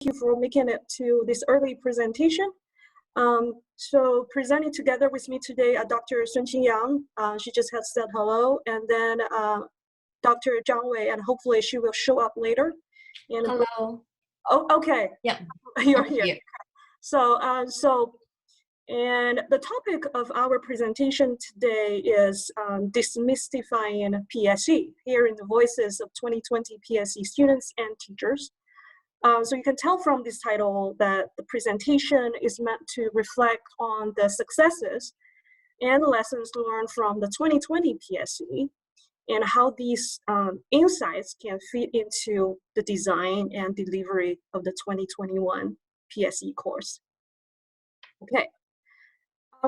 you for making it to this early presentation. So presenting together with me today are Dr. Qingyang. She just has said hello, and then Dr. Zhang, and hopefully she will show up later. And hello. Oh, okay. Yeah. You're here. So, and the topic of our presentation today is Demystifying PSE, hearing the voices of 2020 PSE students and teachers. So you can tell from this title that the presentation is meant to reflect on the successes and lessons learned from the 2020 PSE and how these insights can fit into the design and delivery of the 2021 PSE course. Okay,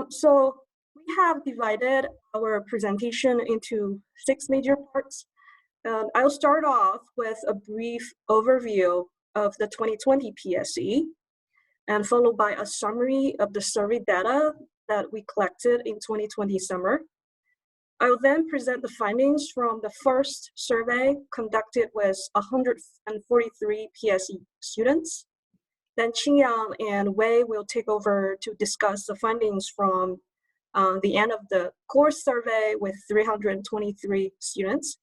so we have divided our presentation into 6 major parts. I'll start off with a brief overview of the 2020 PSE, and followed by a summary of the survey data that we collected in 2020 summer. I will then present the findings from the first survey conducted with 143 PSE students. Then Qingyang and Wei will take over to discuss the findings from the end of the course survey with 323 students.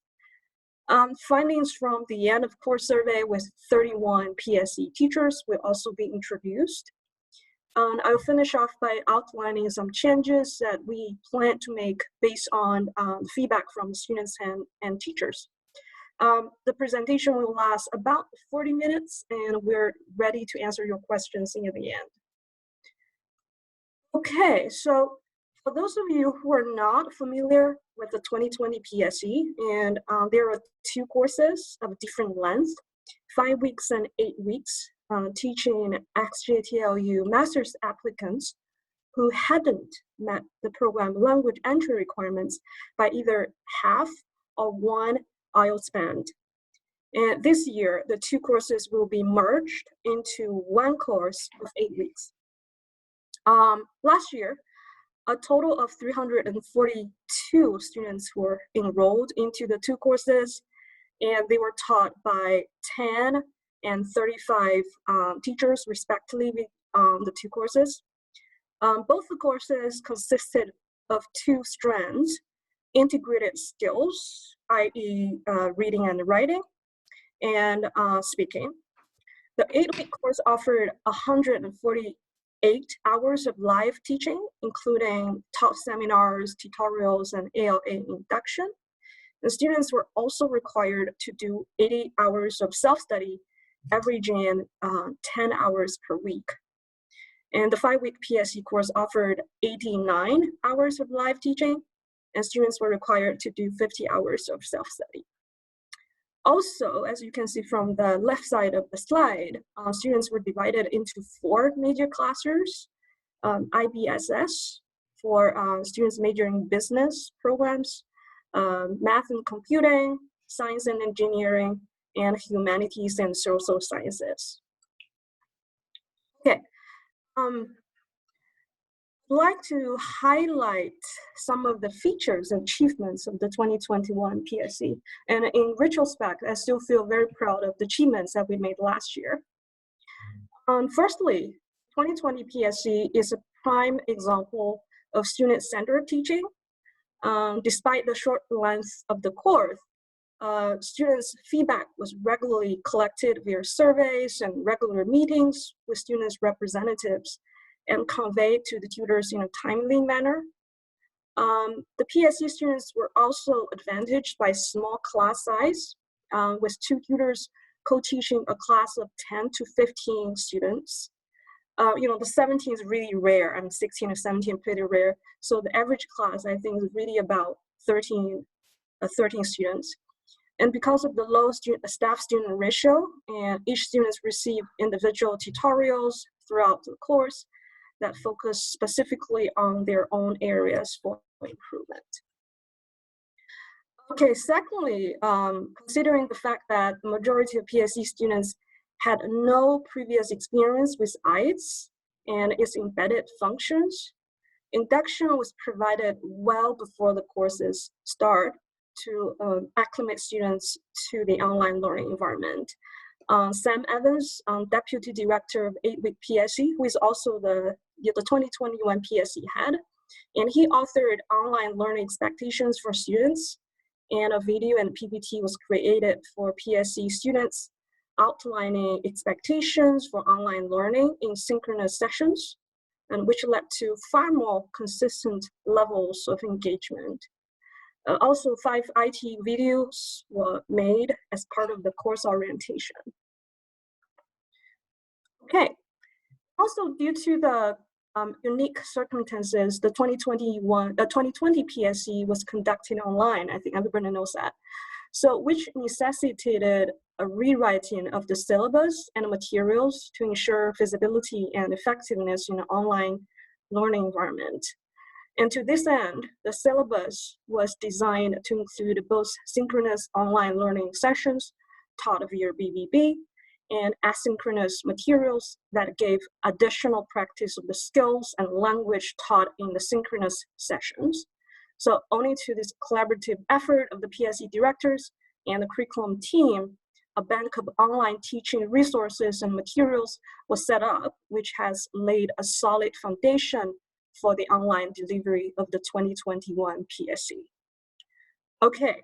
Findings from the end of course survey with 31 PSE teachers will also be introduced. I'll finish off by outlining some changes that we plan to make based on feedback from students and teachers. The presentation will last about 40 minutes, and we're ready to answer your questions near the end. Okay, so for those of you who are not familiar with the 2020 PSE, and there are 2 courses of different lengths, 5 weeks and 8 weeks, teaching XJTLU master's applicants who hadn't met the program language entry requirements by either half or 1 IELTS band. And this year, the 2 courses will be merged into 1 course of 8 weeks. Last year, a total of 342 students were enrolled into the 2 courses, and they were taught by 10 and 35 teachers respectively with the 2 courses. Both the courses consisted of 2 strands: integrated skills, i.e. reading and writing, and speaking. The 8-week course offered 148 hours of live teaching, including talk seminars, tutorials, and ALA induction. The students were also required to do 80 hours of self-study, averaging 10 hours per week. And the 5-week PSE course offered 89 hours of live teaching, and students were required to do 50 hours of self-study. Also, as you can see from the left side of the slide, students were divided into 4 major classes: IBSS for students majoring in business programs, math and computing, science and engineering, and humanities and social sciences. Okay, I'd like to highlight some of the features and achievements of the 2021 PSE. And in retrospect, I still feel very proud of the achievements that we made last year. Firstly, 2020 PSE is a prime example of student-centered teaching. Despite the short length of the course, students' feedback was regularly collected via surveys and regular meetings with students' representatives and conveyed to the tutors in a timely manner. The PSE students were also advantaged by small class size, with 2 tutors co-teaching a class of 10 to 15 students. The 17 is really rare. 16 or 17 pretty rare. So the average class, I think, is really about 13 students. And because of the low staff-student ratio, and each student received individual tutorials throughout the course that focus specifically on their own areas for improvement. Okay, secondly, considering the fact that the majority of PSE students had no previous experience with IELTS and its embedded functions, induction was provided well before the courses start to acclimate students to the online learning environment. Sam Evans, Deputy Director of 8-Week PSE, who is also the 2021 PSE head. And he authored Online Learning Expectations for Students, and a video and PPT was created for PSE students outlining expectations for online learning in synchronous sessions, and which led to far more consistent levels of engagement. Also, 5 IT videos were made as part of the course orientation. Okay, also due to the unique circumstances, the 2020 PSE was conducted online. I think everybody knows that. So, which necessitated a rewriting of the syllabus and materials to ensure feasibility and effectiveness in an online learning environment. And to this end, the syllabus was designed to include both synchronous online learning sessions taught via BBB and asynchronous materials that gave additional practice of the skills and language taught in the synchronous sessions. So owing to this collaborative effort of the PSE directors and the curriculum team, a bank of online teaching resources and materials was set up, which has laid a solid foundation for the online delivery of the 2021 PSE. Okay,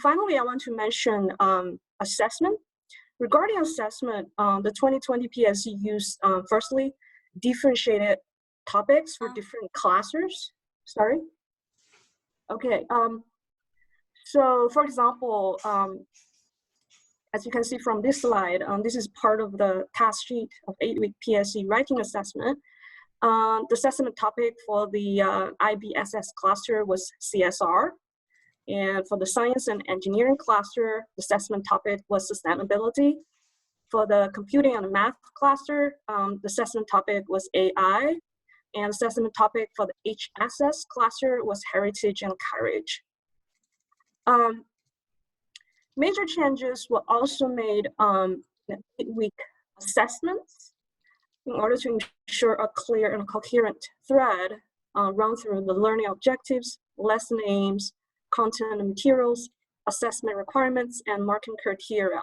finally, I want to mention assessment. Regarding assessment, the 2020 PSE used, firstly, differentiated topics for different classes. Sorry? Okay, so for example, as you can see from this slide, this is part of the task sheet of 8-week PSE writing assessment. The assessment topic for the IBSS cluster was CSR. And for the science and engineering cluster, the assessment topic was sustainability. For the computing and math cluster, the assessment topic was AI. And assessment topic for the HSS cluster was heritage and courage. Major changes were also made in 8-week assessments in order to ensure a clear and coherent thread run through the learning objectives, lesson aims, content and materials, assessment requirements, and marking criteria.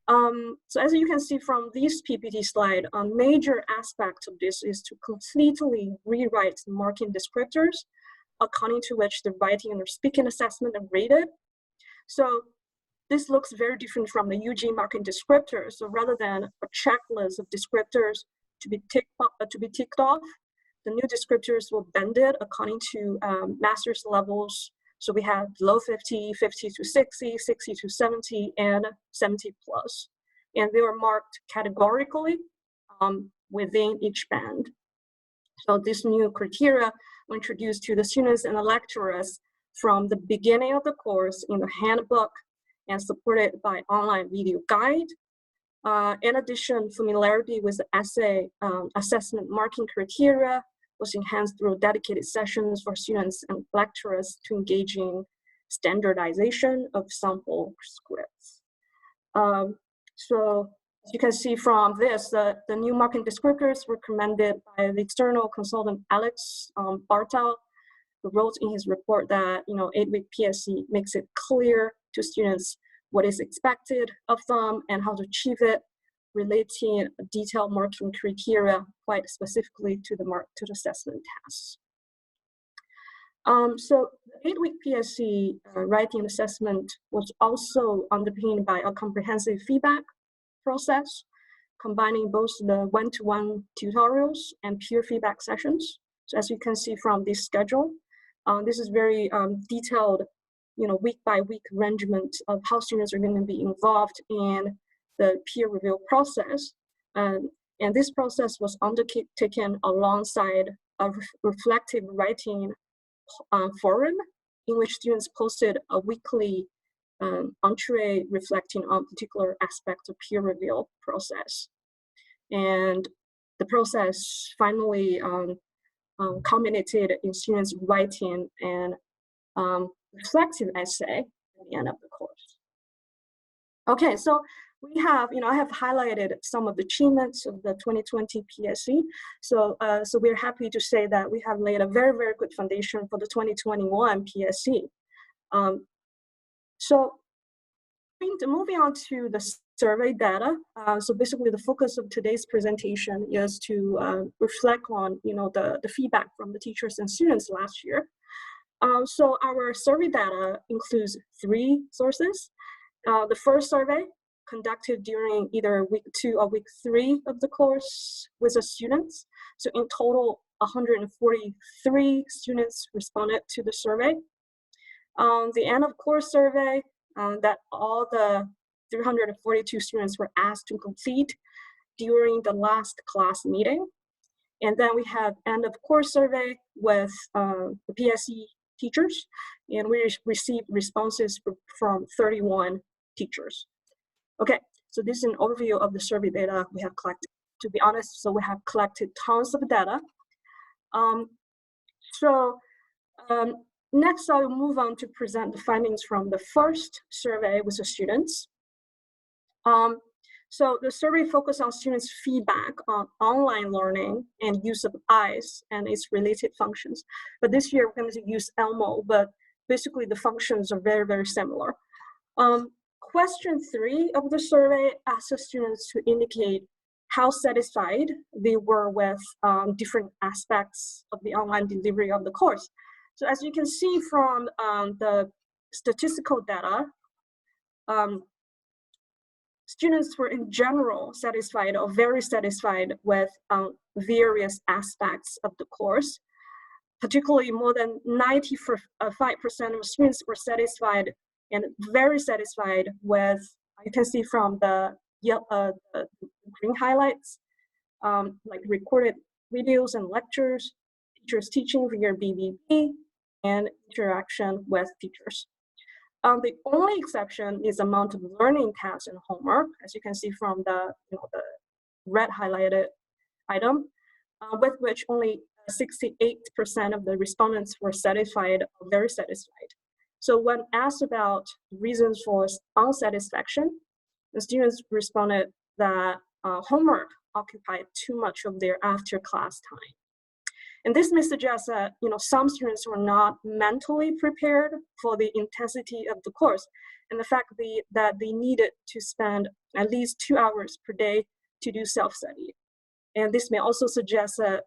So as you can see from this PPT slide, a major aspect of this is to completely rewrite the marking descriptors according to which the writing and speaking assessment are rated. So this looks very different from the UG marking descriptors. So rather than a checklist of descriptors to be ticked off, the new descriptors were banded according to master's levels. So we have below 50, 50 to 60, 60 to 70, and 70 plus. And they were marked categorically within each band. So this new criteria were introduced to the students and the lecturers from the beginning of the course in the handbook and supported by online video guide. In addition, familiarity with the essay assessment marking criteria was enhanced through dedicated sessions for students and lecturers to engage in standardization of sample scripts. So as you can see from this, the new marking descriptors were recommended by the external consultant Alex Bartal, who wrote in his report that 8-week PSE makes it clear to students what is expected of them and how to achieve it, relating detailed marking criteria quite specifically to the assessment tasks. So the 8-week PSE writing assessment was also underpinned by a comprehensive feedback process, combining both the one-to-one tutorials and peer feedback sessions. So as you can see from this schedule, this is very detailed, week-by-week arrangement of how students are going to be involved in the peer review process. And this process was undertaken alongside a reflective writing forum in which students posted a weekly entree reflecting on particular aspects of peer review process. And the process finally culminated in students writing an reflective essay at the end of the course. Okay, so we have, I have highlighted some of the achievements of the 2020 PSE. So we're happy to say that we have laid a very, very good foundation for the 2021 PSE. So moving on to the survey data. So basically the focus of today's presentation is to reflect on the feedback from the teachers and students last year. So our survey data includes 3 sources. The first survey conducted during either week 2 or week 3 of the course with the students. So in total, 143 students responded to the survey. The end of course survey that all the 342 students were asked to complete during the last class meeting. And then we have end of course survey with the PSE teachers, and we received responses from 31 teachers. Okay, so this is an overview of the survey data we have collected. To be honest, so we have collected tons of data. Next, I'll move on to present the findings from the first survey with the students. So the survey focused on students' feedback on online learning and use of ICE and its related functions. But this year we're going to use ELMO, but basically the functions are very, very similar. Question 3 of the survey asked the students to indicate how satisfied they were with different aspects of the online delivery of the course. So as you can see from the statistical data, students were in general satisfied or very satisfied with various aspects of the course. Particularly more than 95% of students were satisfied and very satisfied with, you can see from the green highlights, like recorded videos and lectures, teachers teaching via BBB, and interaction with teachers. The only exception is amount of learning tasks and homework, as you can see from the red highlighted item, with which only 68% of the respondents were satisfied or very satisfied. So when asked about reasons for unsatisfaction, the students responded that homework occupied too much of their after-class time. And this may suggest that some students were not mentally prepared for the intensity of the course, and the fact that they needed to spend at least 2 hours per day to do self-study. And this may also suggest that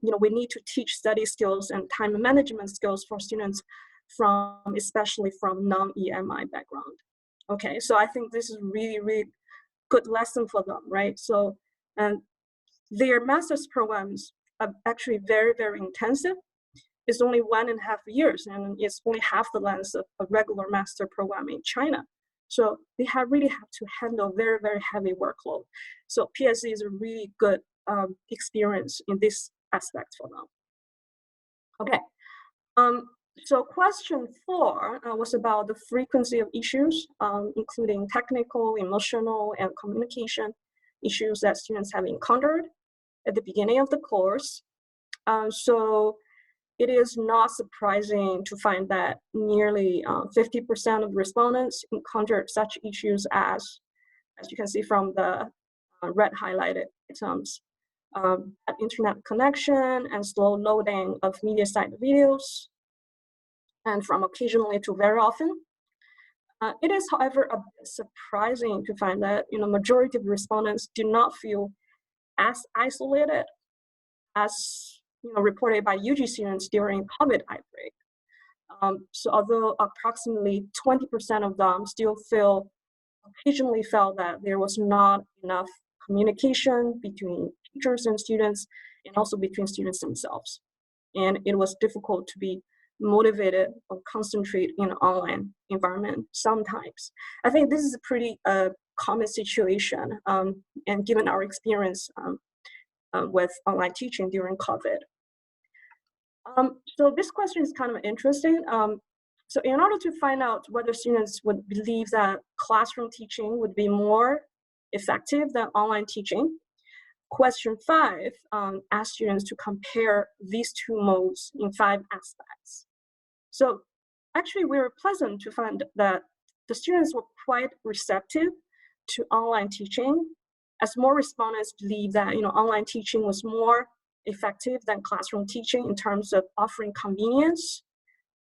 we need to teach study skills and time management skills for students especially from non-EMI background. Okay, so I think this is really, really good lesson for them, right? So, and their master's programs are actually very, very intensive. It's only 1.5 years, and it's only half the length of a regular master program in China. So they really have to handle very, very heavy workload. So PSE is a really good experience in this aspect for them. Okay, so question 4 was about the frequency of issues, including technical, emotional, and communication issues that students have encountered at the beginning of the course. So it is not surprising to find that nearly 50% of respondents encountered such issues as you can see from the red highlighted items, internet connection and slow loading of media site videos, and from occasionally to very often. It is, however, a bit surprising to find that majority of respondents do not feel as isolated as reported by UG students during COVID outbreak. So although approximately 20% of them still occasionally felt that there was not enough communication between teachers and students, and also between students themselves. And it was difficult to be motivated or concentrate in an online environment sometimes. I think this is a pretty common situation, and given our experience with online teaching during COVID. So this question is kind of interesting. So in order to find out whether students would believe that classroom teaching would be more effective than online teaching, question 5 asked students to compare these 2 modes in 5 aspects. So actually we were pleasant to find that the students were quite receptive to online teaching, as more respondents believe that online teaching was more effective than classroom teaching in terms of offering convenience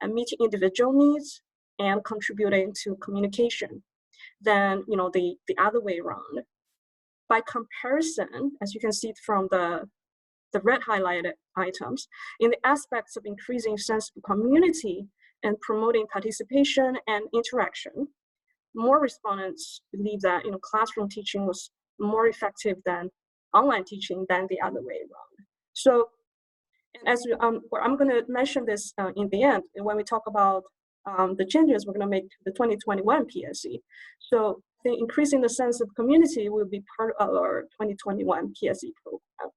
and meeting individual needs and contributing to communication. than the other way around. By comparison, as you can see from the red highlighted items, in the aspects of increasing sense of community and promoting participation and interaction, more respondents believe that classroom teaching was more effective than online teaching than the other way around. So, as I'm going to mention this in the end when we talk about the changes we're going to make to the 2021 PSE. So, the increasing the sense of community will be part of our 2021 PSE program.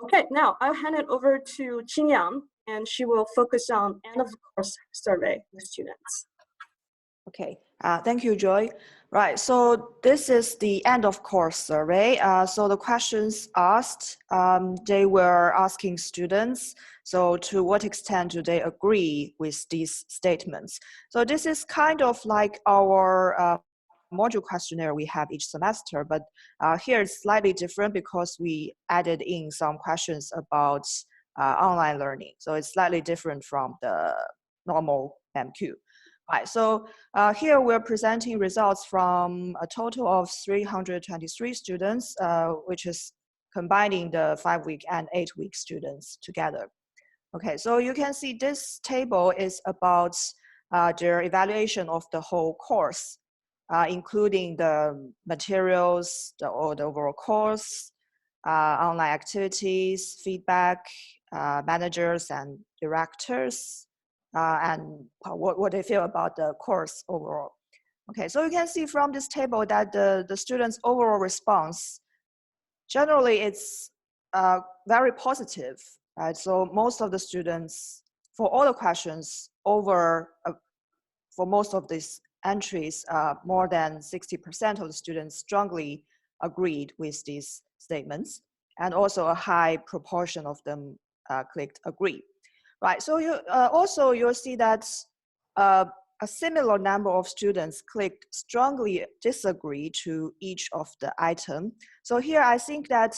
Okay, now I'll hand it over to Qingyang, and she will focus on end of course survey with students. Okay, thank you, Joy. Right, so this is the end of course survey. So the questions asked, they were asking students, so to what extent do they agree with these statements? So this is kind of like our module questionnaire we have each semester, but here it's slightly different because we added in some questions about online learning. So it's slightly different from the normal MQ. Right, so here we're presenting results from a total of 323 students, which is combining the 5-week and 8-week students together. Okay, so you can see this table is about their evaluation of the whole course, including the materials, the overall course, online activities, feedback, managers and directors, and what they feel about the course overall. Okay, so you can see from this table that the students' overall response, generally it's very positive, right? So most of the students, for all the questions, for most of these entries, more than 60% of the students strongly agreed with these statements, and also a high proportion of them clicked agree. Right, so you'll see that a similar number of students clicked strongly disagree to each of the item. So here I think that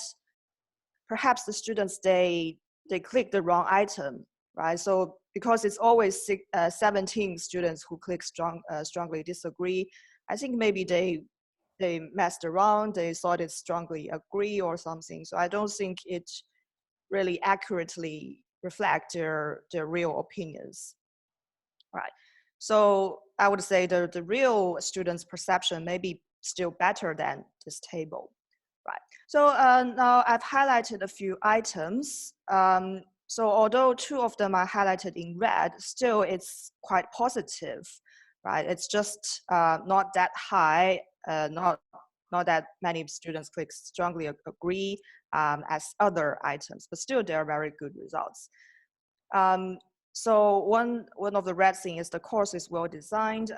perhaps the students, they click the wrong item, right? So because it's always 17 students who click strongly disagree, I think maybe they messed around, they thought it strongly agree or something. So I don't think it really accurately reflect their real opinions, right? So I would say the real students' perception may be still better than this table, right? So now I've highlighted a few items. So although 2 of them are highlighted in red, still it's quite positive, right? It's just not that high, not that many students click strongly agree as other items, but still they are very good results. So one of the red things is the course is well designed.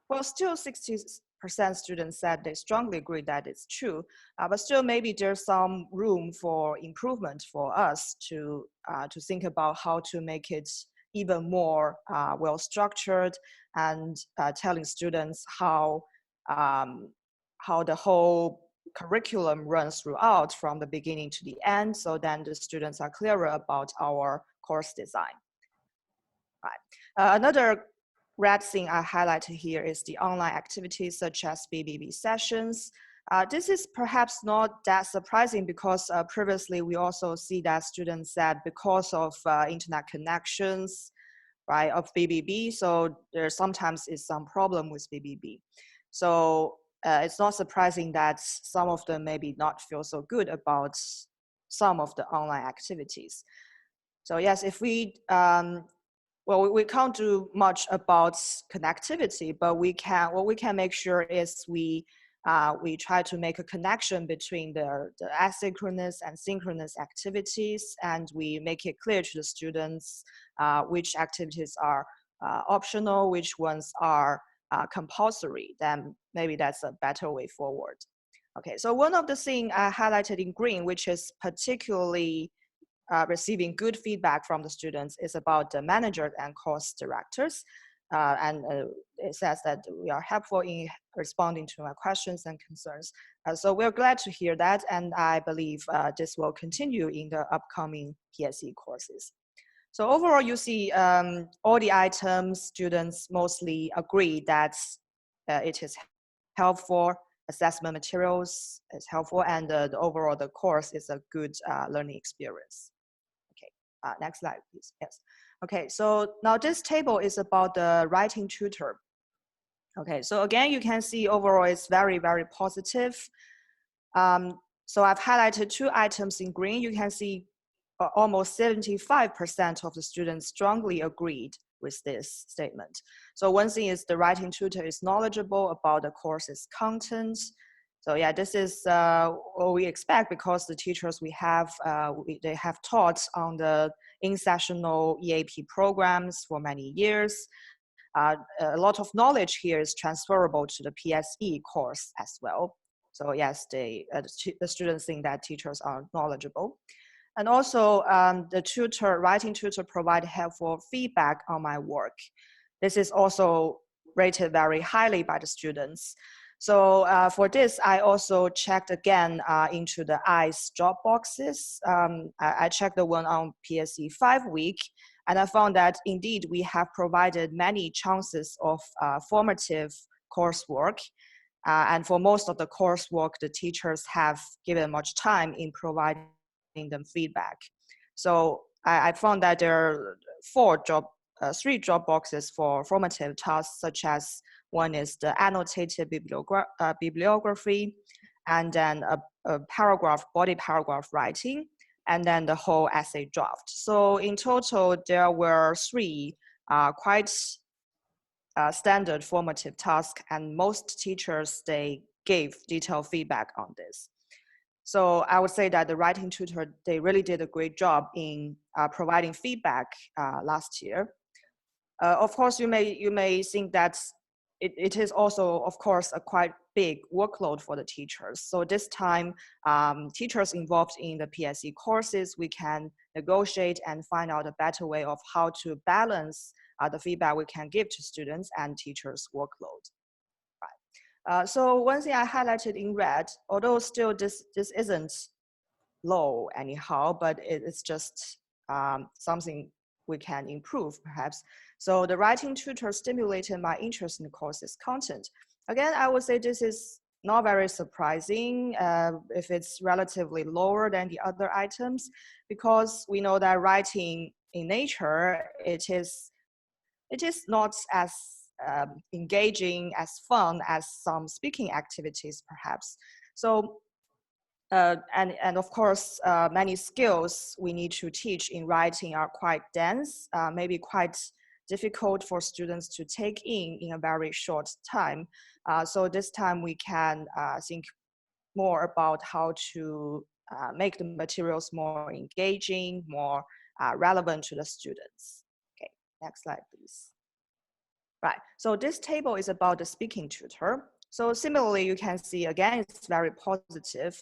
Well, still 60% students said they strongly agree that it's true, but still maybe there's some room for improvement for us to think about how to make it even more well structured, and telling students how the whole curriculum runs throughout from the beginning to the end, so then the students are clearer about our course design. Right. Another red thing I highlighted here is the online activities such as BBB sessions. This is perhaps not that surprising because previously we also see that students said because of internet connections, right, of BBB, so there sometimes is some problem with BBB. So it's not surprising that some of them maybe not feel so good about some of the online activities. So yes, if we, well, we can't do much about connectivity, but what we can make sure is we try to make a connection between the asynchronous and synchronous activities, and we make it clear to the students which activities are optional, which ones are compulsory. Then maybe that's a better way forward. Okay, so one of the things I highlighted in green, which is particularly receiving good feedback from the students, is about the managers and course directors. And it says that we are helpful in responding to my questions and concerns. So we're glad to hear that, and I believe this will continue in the upcoming PSE courses. So overall, you see all the items, students mostly agree that it is helpful. Assessment materials is helpful, and the overall the course is a good learning experience. Okay, next slide, please. Yes. Okay, so now this table is about the writing tutor. Okay, so again, you can see overall it's very, very positive. So I've highlighted 2 items in green. You can see almost 75% of the students strongly agreed with this statement. So one thing is the writing tutor is knowledgeable about the course's content. So yeah, this is what we expect because the teachers we have, they have taught on the in-sessional EAP programs for many years. A lot of knowledge here is transferable to the PSE course as well. So yes, the students think that teachers are knowledgeable. And also the writing tutor provide helpful feedback on my work. This is also rated very highly by the students. So for this, I also checked again into the ICE drop boxes. I checked the one on PSE 5 week, and I found that indeed we have provided many chances of formative coursework. And for most of the coursework, the teachers have given much time in providing them feedback. So I found that there are 3 job boxes for formative tasks, such as one is the annotated bibliography, and then a paragraph, body paragraph writing, and then the whole essay draft. So in total, there were 3 quite standard formative tasks, and most teachers, they gave detailed feedback on this. So I would say that the writing tutor, they really did a great job in providing feedback last year. Of course, you may think that it is also, of course, a quite big workload for the teachers. So this time, teachers involved in the PSE courses, we can negotiate and find out a better way of how to balance the feedback we can give to students and teachers' workload. Right. So one thing I highlighted in red, although still this isn't low anyhow, but it's just something we can improve perhaps. So the writing tutor stimulated my interest in the course's content. Again, I would say this is not very surprising if it's relatively lower than the other items, because we know that writing in nature, it is not as engaging, as fun as some speaking activities perhaps. So and of course, many skills we need to teach in writing are quite dense, maybe quite difficult for students to take in a very short time. So this time we can think more about how to make the materials more engaging, more relevant to the students. Okay, next slide, please. Right, so this table is about the speaking tutor. So similarly, you can see again, it's very positive.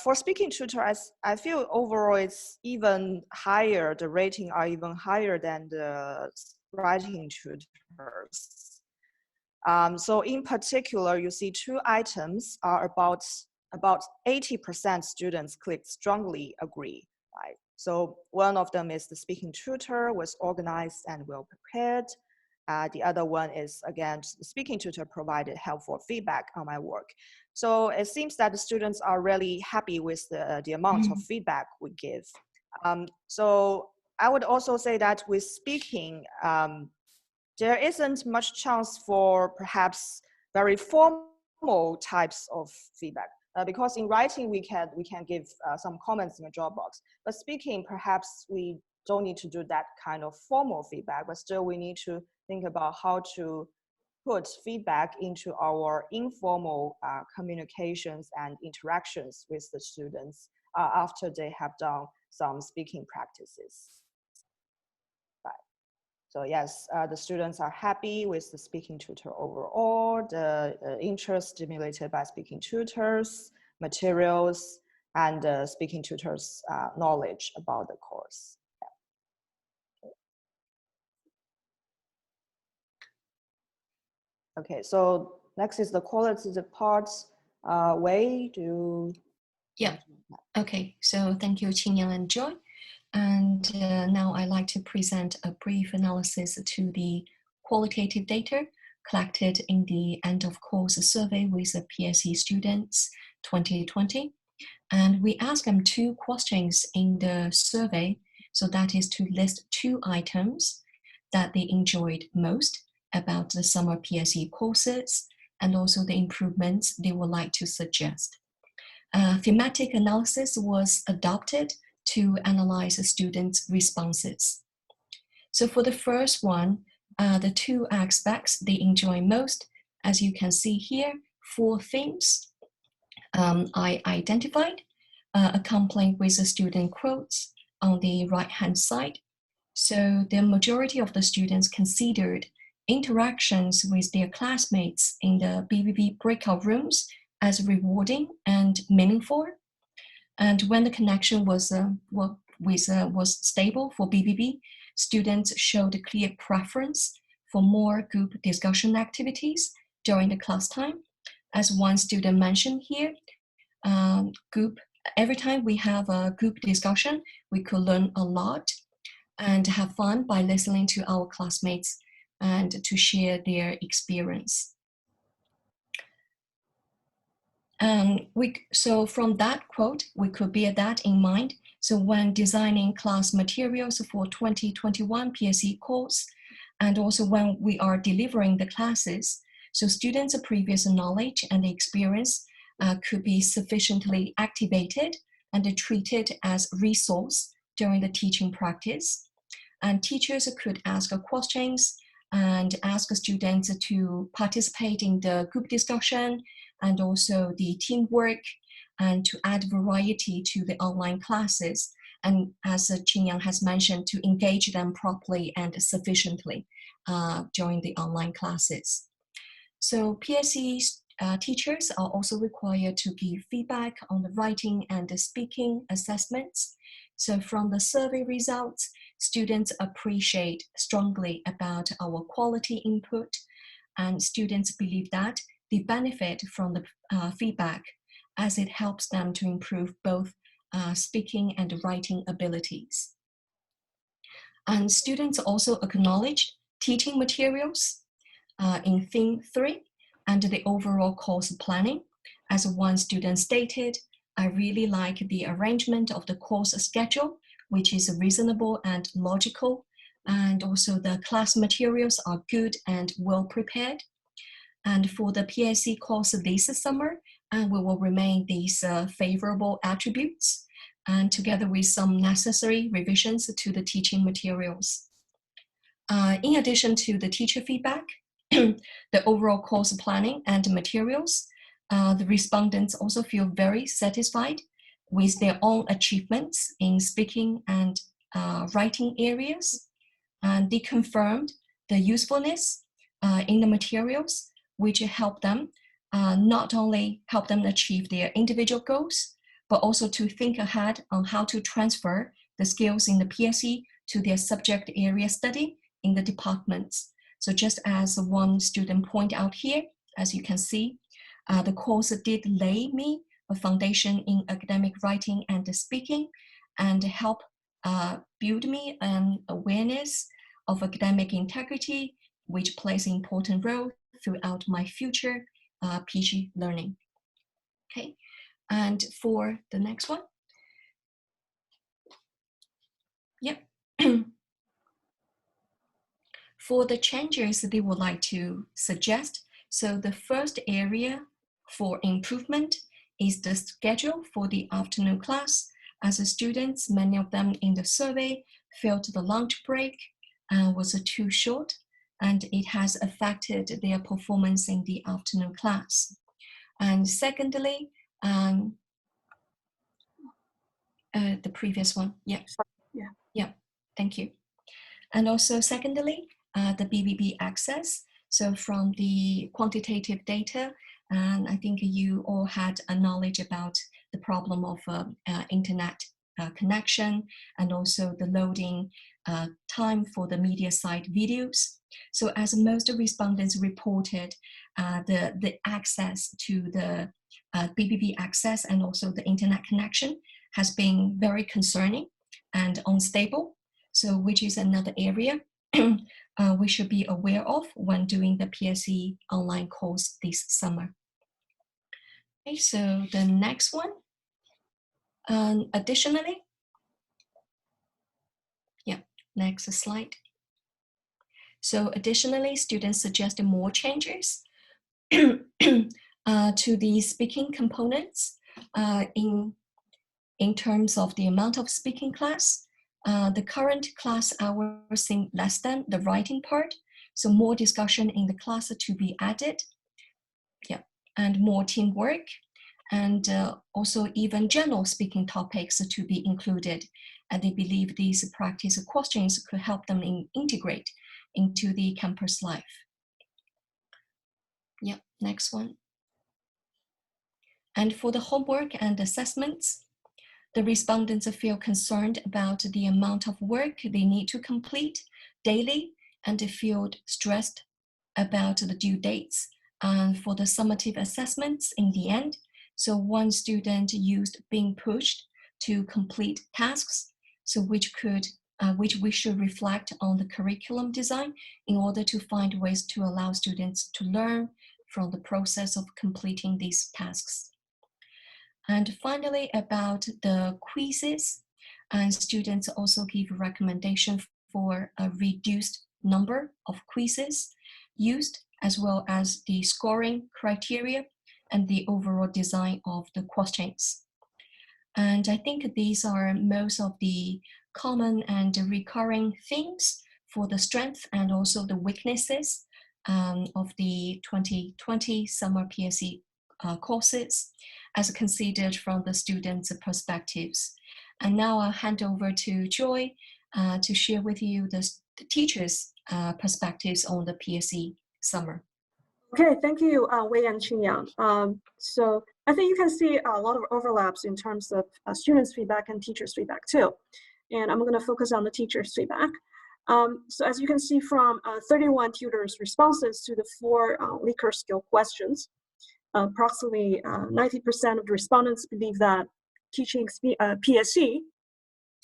For speaking tutor, I feel overall it's even higher, the rating are even higher than the writing tutors. So in particular, you see 2 items are about 80% students clicked strongly agree, right? So one of them is the speaking tutor was organized and well prepared. The other one is, again, the speaking tutor provided helpful feedback on my work. So it seems that the students are really happy with the amount of feedback we give. So I would also say that with speaking, there isn't much chance for perhaps very formal types of feedback. Because in writing, we can give some comments in a Dropbox. But speaking, perhaps we don't need to do that kind of formal feedback, but still we need to think about how to put feedback into our informal communications and interactions with the students after they have done some speaking practices. Right. So yes, the students are happy with the speaking tutor overall, the interest stimulated by speaking tutors, materials, and the speaking tutors' knowledge about the course. Okay, so next is the qualitative part. Wei, do you? Yeah, okay, so thank you, Qingyang and Joy. And now I'd like to present a brief analysis to the qualitative data collected in the end of course survey with the PSE students 2020. And we asked them 2 questions in the survey. So that is to list 2 items that they enjoyed most about the summer PSE courses and also the improvements they would like to suggest. Thematic analysis was adopted to analyze the students' responses. So for the first one, the 2 aspects they enjoy most, as you can see here, 4 themes I identified, accompanied with the student quotes on the right-hand side. So the majority of the students considered interactions with their classmates in the BBB breakout rooms as rewarding and meaningful. And when the connection was stable for BBB, students showed a clear preference for more group discussion activities during the class time. As one student mentioned here, every time we have a group discussion, we could learn a lot and have fun by listening to our classmates and to share their experience. So from that quote, we could bear that in mind. So when designing class materials for 2021 PSE course, and also when we are delivering the classes, so students' previous knowledge and experience could be sufficiently activated and treated as resource during the teaching practice. And teachers could ask questions and ask students to participate in the group discussion and also the teamwork, and to add variety to the online classes. And as Qingyang has mentioned, to engage them properly and sufficiently during the online classes. So PSE teachers are also required to give feedback on the writing and the speaking assessments. So from the survey results, students appreciate strongly about our quality input, and students believe that they benefit from the feedback as it helps them to improve both speaking and writing abilities. And students also acknowledged teaching materials in theme 3 and the overall course planning. As one student stated, I really like the arrangement of the course schedule, which is reasonable and logical, and also the class materials are good and well prepared. And for the PSE course this summer, we will remain these favorable attributes, and together with some necessary revisions to the teaching materials. In addition to the teacher feedback, the overall course planning and materials, the respondents also feel very satisfied with their own achievements in speaking and writing areas. And they confirmed the usefulness in the materials, which help them not only help them achieve their individual goals, but also to think ahead on how to transfer the skills in the PSE to their subject area study in the departments. So just as one student pointed out here, as you can see, the course did lay me a foundation in academic writing and speaking, and help build me an awareness of academic integrity, which plays an important role throughout my future PG learning. Okay, and for the next one. Yep. For the changes they would like to suggest, so the first area for improvement is the schedule for the afternoon class. As the students, many of them in the survey felt the lunch break was too short, and it has affected their performance in the afternoon class. And secondly, the previous one, yeah. Yeah, thank you. And also secondly, the BBB access. So from the quantitative data, and I think you all had a knowledge about the problem of internet connection, and also the loading time for the media site videos. So as most respondents reported, the access to the BBB access and also the internet connection has been very concerning and unstable. So which is another area we should be aware of when doing the PSE online course this summer. Okay, so the next one. Additionally, next slide. So additionally, students suggested more changes to the speaking components in terms of the amount of speaking class. The current class hours seem less than the writing part, so more discussion in the class to be added. And more teamwork, and also even general speaking topics to be included. And they believe these practice questions could help them integrate into the campus life. Next one. And for the homework and assessments, the respondents feel concerned about the amount of work they need to complete daily, and they feel stressed about the due dates and for the summative assessments in the end. So one student used being pushed to complete tasks, so which we should reflect on the curriculum design in order to find ways to allow students to learn from the process of completing these tasks. And finally, about the quizzes, and students also give recommendation for a reduced number of quizzes used, as well as the scoring criteria and the overall design of the questions. And I think these are most of the common and recurring themes for the strength and also the weaknesses of the 2020 summer PSE courses, as considered from the students' perspectives. And now I'll hand over to Joy to share with you the teachers' perspectives on the PSE summer. Okay, thank you, Wei and Qingyang. So I think you can see a lot of overlaps in terms of students' feedback and teachers' feedback too. And I'm going to focus on the teachers' feedback. So as you can see from 31 tutors' responses to the 4 Likert skill questions, approximately 90% of the respondents believe that teaching PSE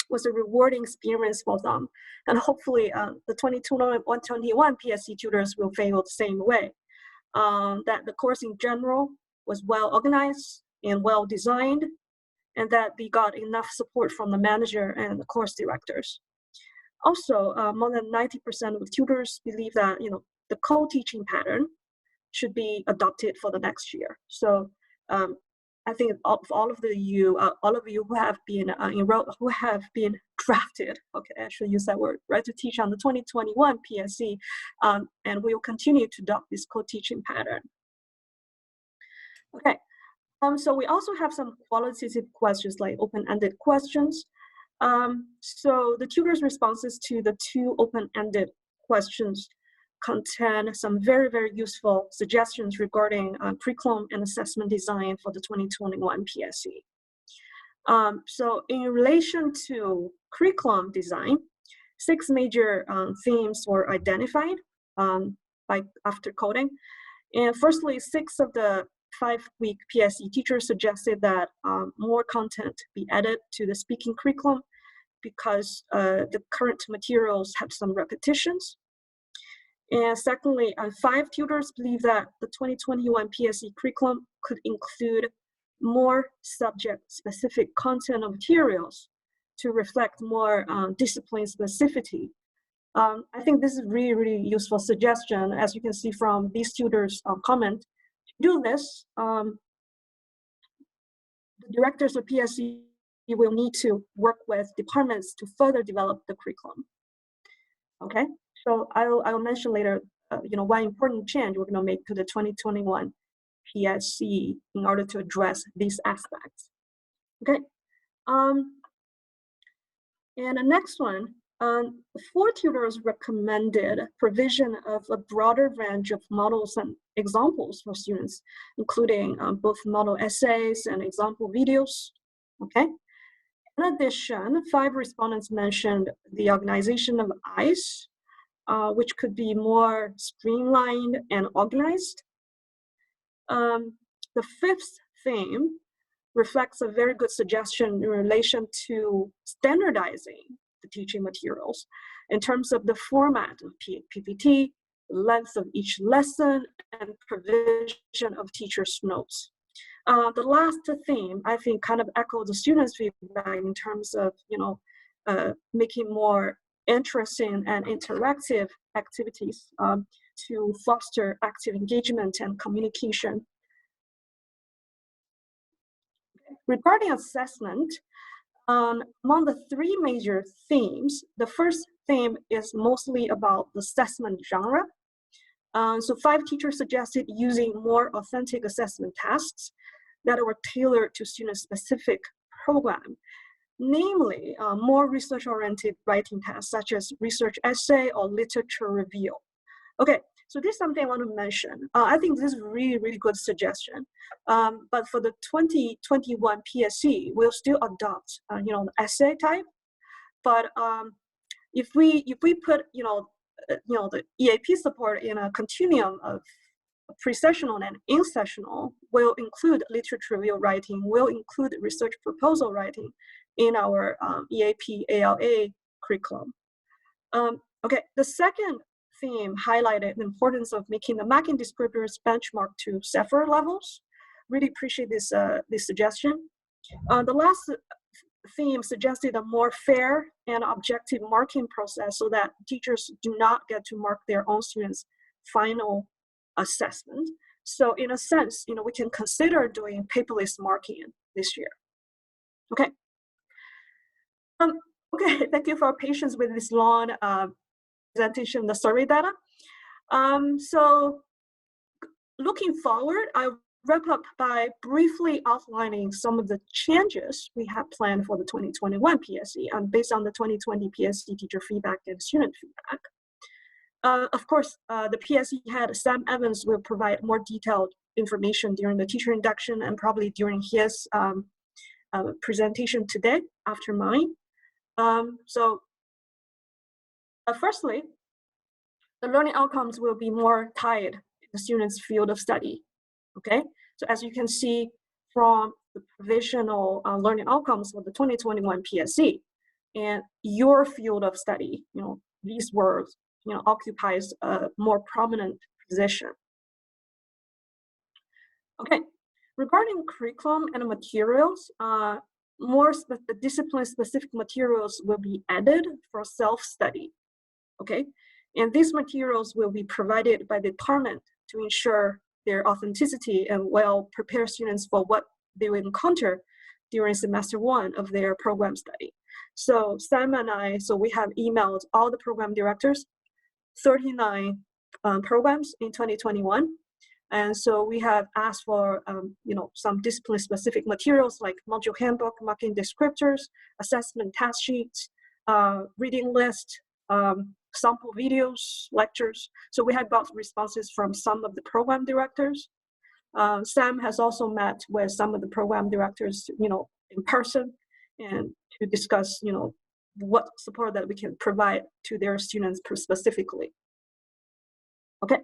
was a rewarding experience for them. And hopefully the 2021 PSE tutors will feel the same way. That the course in general was well organized and well designed, and that they got enough support from the manager and the course directors. Also, more than 90% of tutors believe that the co-teaching pattern should be adopted for the next year. So I think all of you who have been enrolled, who have been drafted, okay, I should use that word, right, to teach on the 2021 PSE, and we will continue to adopt this co-teaching pattern. Okay, so we also have some qualitative questions like open-ended questions. So the tutors' responses to the 2 open-ended questions contain some very, very useful suggestions regarding curriculum and assessment design for the 2021 PSE. So in relation to curriculum design, 6 major themes were identified after coding. And firstly, 6 of the 5-week PSE teachers suggested that more content be added to the speaking curriculum because the current materials have some repetitions. And secondly, 5 tutors believe that the 2021 PSE curriculum could include more subject-specific content of materials to reflect more discipline specificity. I think this is really, really useful suggestion. As you can see from these tutors' comment, to do this, the directors of PSE will need to work with departments to further develop the curriculum. Okay. So I'll mention later, one important change we're going to make to the 2021 PSE in order to address these aspects. Okay. And the next one, 4 tutors recommended provision of a broader range of models and examples for students, including both model essays and example videos. Okay. In addition, 5 respondents mentioned the organization of ICE, which could be more streamlined and organized. The 5th theme reflects a very good suggestion in relation to standardizing the teaching materials in terms of the format of PPT, length of each lesson, and provision of teachers' notes. The last theme, I think, kind of echoes the students' feedback in terms of, making more interesting and interactive activities to foster active engagement and communication. Regarding assessment, among the three major themes, the first theme is mostly about the assessment genre. So 5 teachers suggested using more authentic assessment tasks that were tailored to student-specific program, namely more research-oriented writing tasks such as research essay or literature review. Okay, so this is something I want to mention. I think this is a really, really good suggestion. But for the 2021 PSE, we'll still adopt, the essay type. But if we put, the EAP support in a continuum of pre-sessional and in-sessional, will include literature review writing, will include research proposal writing in our EAP ALA curriculum. Okay, the second theme highlighted the importance of making the marking descriptors benchmark to CEFR levels. Really appreciate this, this suggestion. The last theme suggested a more fair and objective marking process so that teachers do not get to mark their own students' final assessment. So in a sense, we can consider doing paperless marking this year. Okay. Okay, thank you for your patience with this long presentation of the survey data. So looking forward, I'll wrap up by briefly outlining some of the changes we have planned for the 2021 PSE based on the 2020 PSE teacher feedback and student feedback. Of course, the PSE head, Sam Evans, will provide more detailed information during the teacher induction and probably during his presentation today after mine. Firstly, the learning outcomes will be more tied to the student's field of study. Okay, so as you can see from the provisional learning outcomes for the 2021 PSE, and your field of study, these words, occupies a more prominent position. Okay, regarding curriculum and materials, more discipline-specific materials will be added for self-study. Okay, and these materials will be provided by the department to ensure their authenticity and will prepare students for what they will encounter during semester 1 of their program study. So Sam and I, we have emailed all the program directors, 39 programs in 2021. And so we have asked for, some discipline-specific materials like module handbook, marking descriptors, assessment task sheets, reading list, sample videos, lectures. So we have got responses from some of the program directors. Sam has also met with some of the program directors, in person, and to discuss, what support that we can provide to their students specifically. Okay.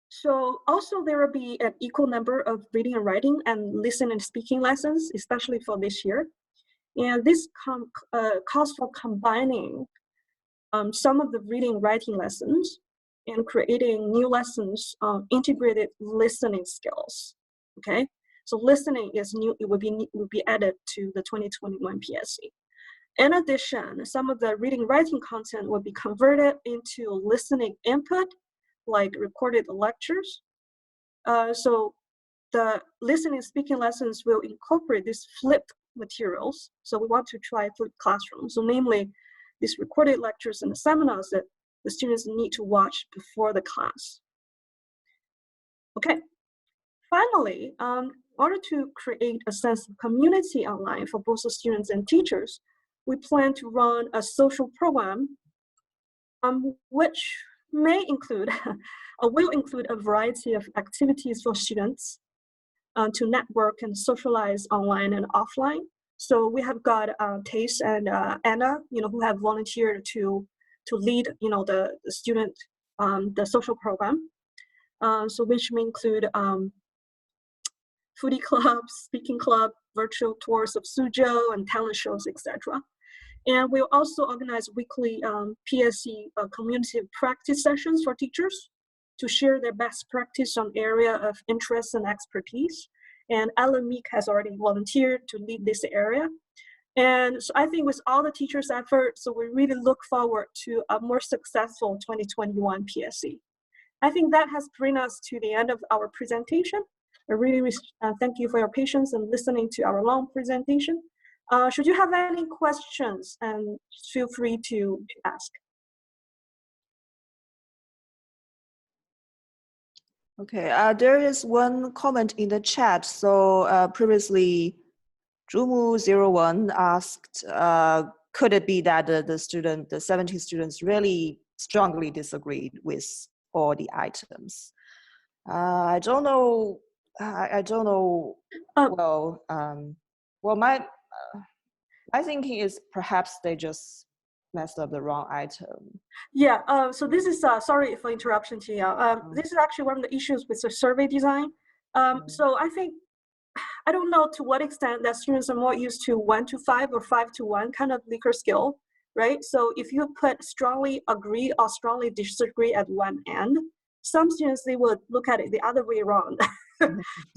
So also there will be an equal number of reading and writing and listening and speaking lessons, especially for this year. And this calls for combining some of the reading and writing lessons and creating new lessons on integrated listening skills. Okay, so listening is new; it will be added to the 2021 PSE. In addition, some of the reading and writing content will be converted into listening input, like recorded lectures. So the listening and speaking lessons will incorporate these flipped materials. So we want to try flipped classroom. So namely, these recorded lectures and the seminars that the students need to watch before the class. Okay, finally, in order to create a sense of community online for both the students and teachers, we plan to run a social program which may include, or will include a variety of activities for students to network and socialize online and offline. So we have got Tace and Anna, who have volunteered to lead, the student, the social program. So which may include foodie clubs, speaking club, virtual tours of Suzhou and talent shows, etc. And we'll also organize weekly PSE community practice sessions for teachers to share their best practice on area of interest and expertise. And Ellen Meek has already volunteered to lead this area. And so I think with all the teachers' effort, so we really look forward to a more successful 2021 PSE. I think that has bring us to the end of our presentation. I really thank you for your patience and listening to our long presentation. Should you have any questions, and feel free to ask. Okay, there is one comment in the chat. So previously, Jumu01 asked, could it be that the 70 students really strongly disagreed with all the items? I don't know. I don't know. Well, my thinking is perhaps they just messed up the wrong item. Yeah, so this is, sorry for interruption, Tia. This is actually one of the issues with the survey design. So I think, I don't know to what extent that students are more used to 1 to 5 or 5 to 1 kind of Likert skill, right? So if you put strongly agree or strongly disagree at one end, some students, they would look at it the other way around.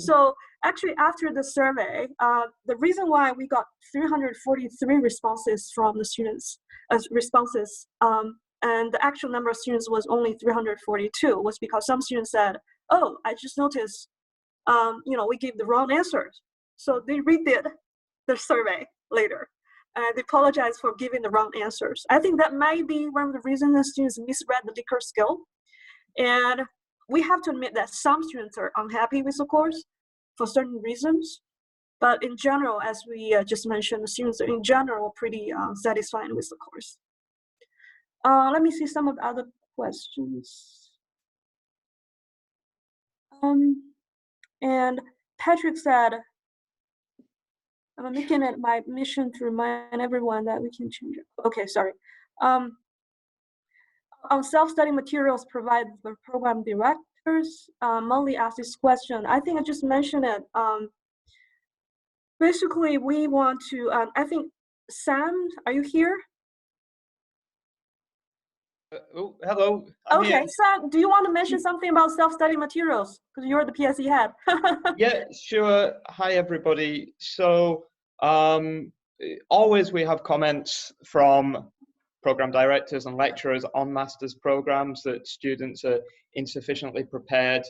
So actually after the survey, the reason why we got 343 responses from the students, and the actual number of students was only 342, was because some students said, oh, I just noticed, we gave the wrong answers. So they redid the survey later. And they apologized for giving the wrong answers. I think that might be one of the reasons the students misread the Likert skill. And we have to admit that some students are unhappy with the course for certain reasons. But in general, as we just mentioned, the students are in general pretty satisfied with the course. Let me see some of the other questions. And Patrick said, I'm making it my mission to remind everyone that we can change it. Okay, sorry. On self-study materials provided by program directors, Molly asked this question. I think I just mentioned it. Basically, we want to, I think, Sam, are you here? Oh, hello. I'm okay, here. Sam, do you want to mention something about self-study materials? Because you're the PSE head. Yeah, sure. Hi, everybody. So always we have comments from program directors and lecturers on master's programs that students are insufficiently prepared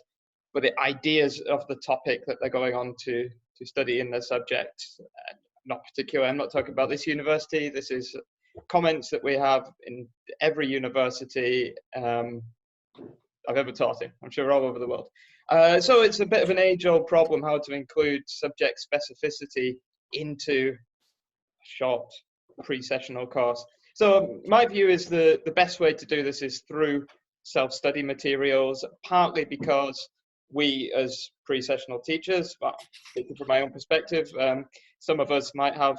for the ideas of the topic that they're going on to study in their subject. Not particular, I'm not talking about this university. This is comments that we have in every university I've ever taught in, I'm sure all over the world. So it's a bit of an age-old problem how to include subject specificity into a short pre-sessional course. So my view is the best way to do this is through self-study materials, partly because we as pre-sessional teachers, well, speaking from my own perspective, some of us might have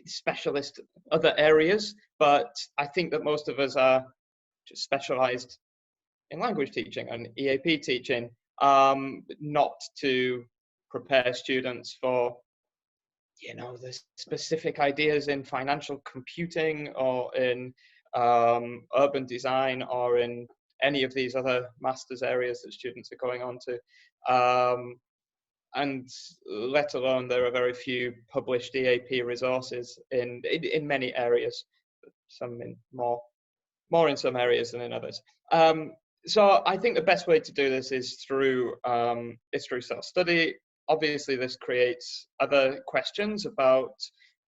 specialist other areas, but I think that most of us are just specialized in language teaching and EAP teaching, not to prepare students for, the specific ideas in financial computing or in urban design or in any of these other master's areas that students are going on to. And let alone there are very few published EAP resources in many areas, some in more in some areas than in others. So I think the best way to do this is through self-study. Obviously, this creates other questions about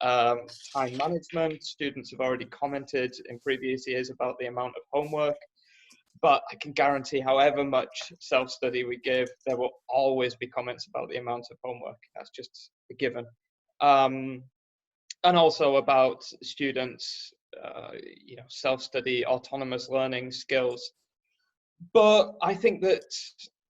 time management. Students have already commented in previous years about the amount of homework. But I can guarantee however much self-study we give, there will always be comments about the amount of homework. That's just a given. And also about students, self-study, autonomous learning skills. But I think that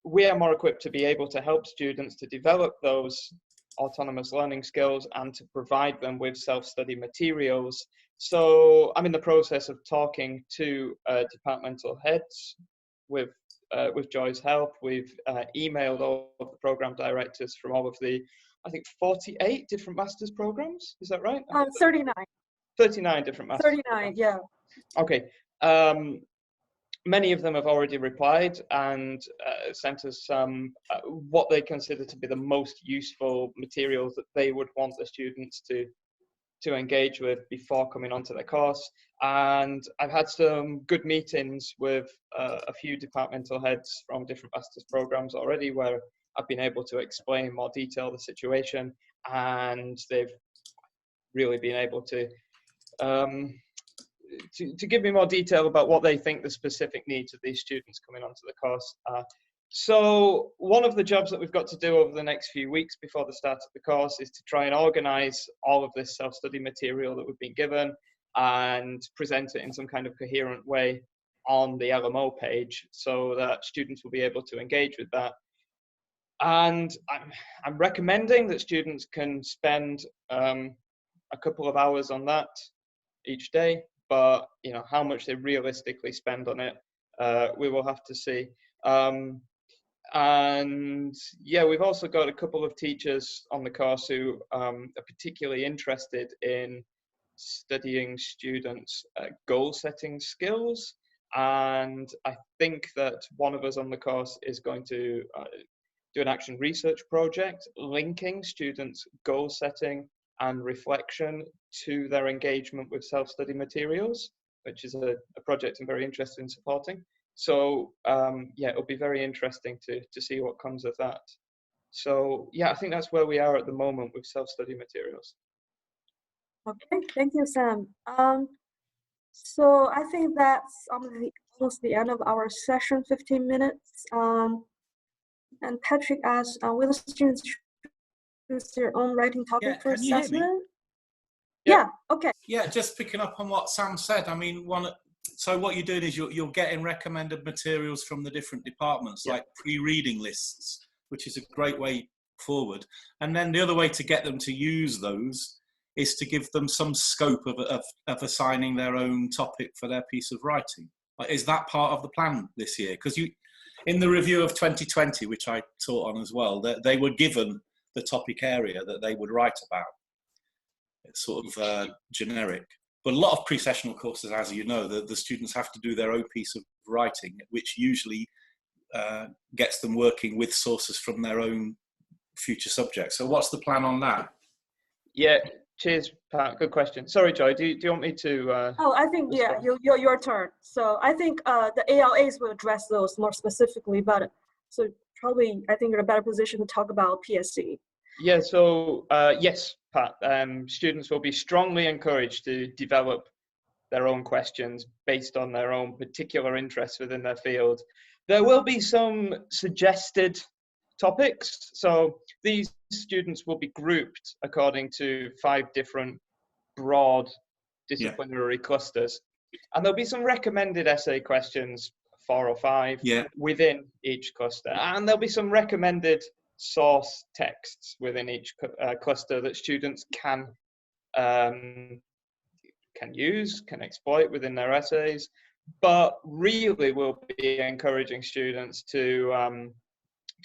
we are more equipped to be able to help students to develop those autonomous learning skills and to provide them with self-study materials. So I'm in the process of talking to departmental heads with with Joy's help, we've emailed all of the program directors from all of the, I think, 48 different master's programs. Is that right? 39. 39 different master's 39, yeah. Okay. Many of them have already replied and sent us some what they consider to be the most useful materials that they would want the students to engage with before coming onto their course. And I've had some good meetings with a few departmental heads from different master's programs already, where I've been able to explain in more detail the situation, and they've really been able to give me more detail about what they think the specific needs of these students coming onto the course are. So one of the jobs that we've got to do over the next few weeks before the start of the course is to try and organize all of this self-study material that we've been given and present it in some kind of coherent way on the LMO page so that students will be able to engage with that. And I'm recommending that students can spend a couple of hours on that each day, but you know how much they realistically spend on it, we will have to see. And yeah, we've also got a couple of teachers on the course who are particularly interested in studying students' goal setting skills, and I think that one of us on the course is going to do an action research project linking students' goal setting and reflection to their engagement with self-study materials, which is a project I'm very interested in supporting. So yeah, it'll be very interesting to see what comes of that. So yeah, I think that's where we are at the moment with self-study materials. Okay, thank you, Sam. So I think that's almost the end of our session, 15 minutes. And Patrick asked, will the students choose their own writing topic for assessment? Yeah, okay. Yeah, just picking up on what Sam said. I mean, so what you're doing is you're getting recommended materials from the different departments, like pre-reading lists, which is a great way forward. And then the other way to get them to use those is to give them some scope of assigning their own topic for their piece of writing. Is that part of the plan this year? Because in the review of 2020, which I taught on as well, they were given the topic area that they would write about. It's sort of generic. But a lot of pre-sessional courses, as you know, the students have to do their own piece of writing, which usually gets them working with sources from their own future subjects. So what's the plan on that? Yeah, cheers, Pat. Good question. Sorry, Joy, do you want me to... Oh, I think, yeah, your turn. So I think the ALAs will address those more specifically, but so probably I think you're in a better position to talk about PSE. Yeah, so yes, Pat, students will be strongly encouraged to develop their own questions based on their own particular interests within their field. There will be some suggested topics. So these students will be grouped according to 5 different broad disciplinary clusters. And there'll be some recommended essay questions, 4 or 5, within each cluster. And there'll be some recommended source texts within each cluster that students can use, can exploit within their essays. But really we'll be encouraging students to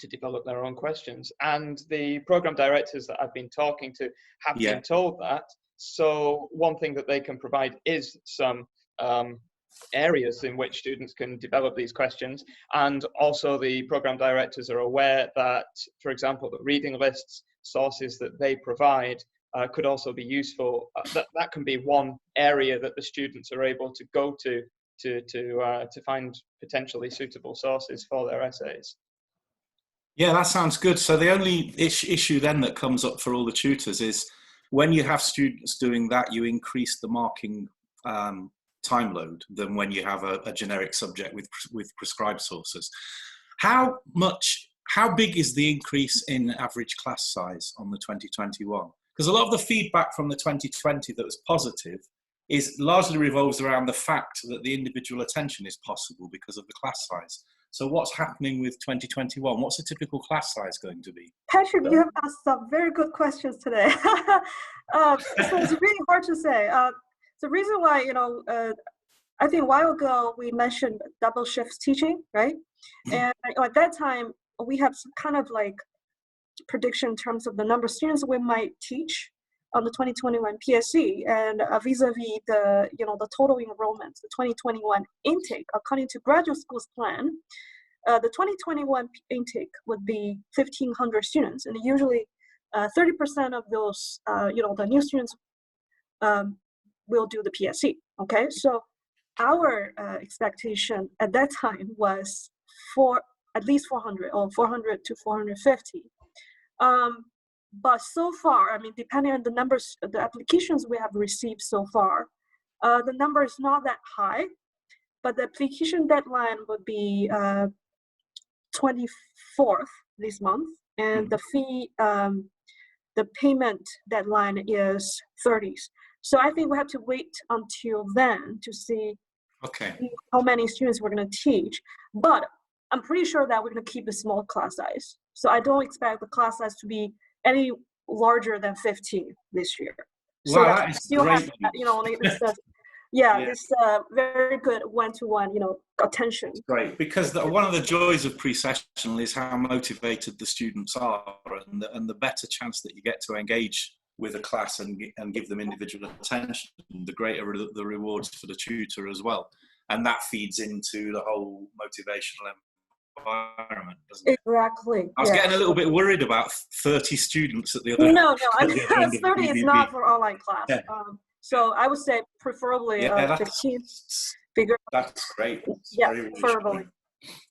develop their own questions. And the program directors that I've been talking to have been told that. So one thing that they can provide is some areas in which students can develop these questions. And also the program directors are aware that, for example, the reading lists, sources that they provide could also be useful. That can be one area that the students are able to go to find potentially suitable sources for their essays. Yeah, that sounds good. So the only issue then that comes up for all the tutors is when you have students doing that, you increase the marking time load than when you have a generic subject with prescribed sources. How big is the increase in average class size on the 2021? Because a lot of the feedback from the 2020 that was positive is largely revolves around the fact that the individual attention is possible because of the class size. So what's happening with 2021? What's a typical class size going to be? Patrick, you have asked some very good questions today. So it's really hard to say. The reason why, I think a while ago we mentioned double shift teaching, right? And at that time, we have some kind of like prediction in terms of the number of students we might teach on the 2021 PSE, and vis-a-vis the the total enrollments, the 2021 intake according to graduate school's plan. The 2021 intake would be 1,500 students, and usually 30% of those, the new students will do the PSE. Okay, so our expectation at that time was for at least 400 or 400 to 450. But so far, I mean, depending on the numbers, the applications we have received so far, the number is not that high, but the application deadline would be 24th this month, and the fee, the payment deadline is 30th. So I think we have to wait until then to see how many students we're going to teach. But I'm pretty sure that we're going to keep a small class size. So I don't expect the class size to be any larger than 15 this year. Wow, so that is still great. Have, this very good one-to-one, attention. Great, because one of the joys of pre-sessional is how motivated the students are, and the better chance that you get to engage with a class and give them individual attention, the greater the rewards for the tutor as well. And that feeds into the whole motivational environment, doesn't it? Exactly. I was getting a little bit worried about 30 students at the other. No, I mean, 30 is not for online class. Yeah. So I would say preferably 15. Figure. That's great. That's preferably.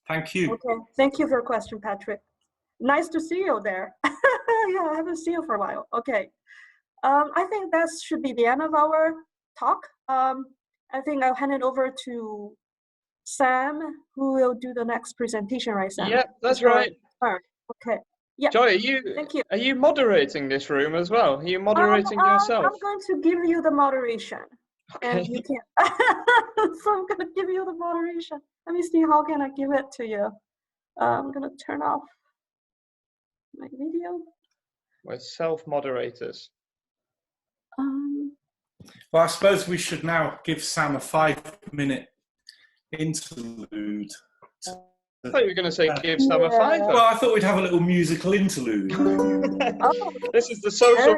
Thank you. Okay, thank you for your question, Patrick. Nice to see you there. Yeah, I haven't seen you for a while. Okay, I think that should be the end of our talk. I think I'll hand it over to Sam, who will do the next presentation, right, Sam? Yep, that's right. Okay. Yeah. Joy, Thank you. Are you moderating this room as well? Are you moderating yourself? I'm going to give you the moderation. Okay. And you can. So I'm going to give you the moderation. Let me see, how can I give it to you? I'm going to turn off my video. We're self-moderators. Well, I suppose we should now give Sam a 5-minute interlude. I thought you were going to say give Sam a 5. Well, I thought we'd have a little musical interlude. This is the social